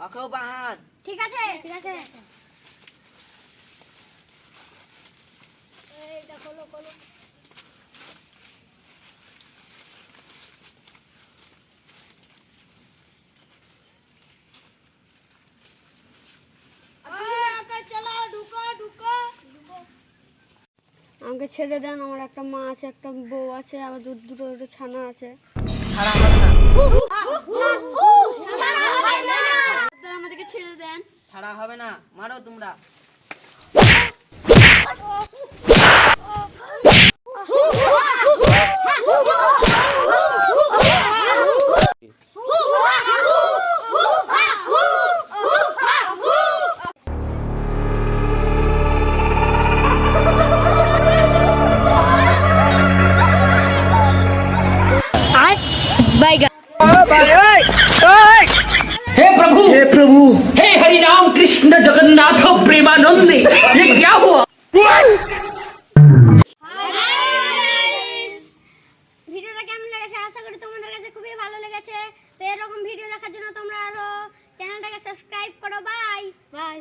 পাখাও বাহাত। ঠিক আছে ঠিক আছে। এইটা খোলো খোলো। আমাকে ছেড়ে দেন, আমার একটা মা আছে, একটা বউ আছে, আবার দুটো ছানা আছে। ছাড়া হবে না, আমাদেরকে ছেড়ে দেন। ছাড়া হবে না, মারো তোমরা। हे प्रभु हे हरि राम कृष्ण जगन्नाथ प्रेमानंद, ये क्या हुआ? ভিডিওটা কেমন লেগেছে? আশা করি তোমাদের কাছে খুবই ভালো লেগেছে। তো এরকম ভিডিও দেখার জন্য তোমরা আরো চ্যানেলটাকে সাবস্ক্রাইব করো। Bye bye.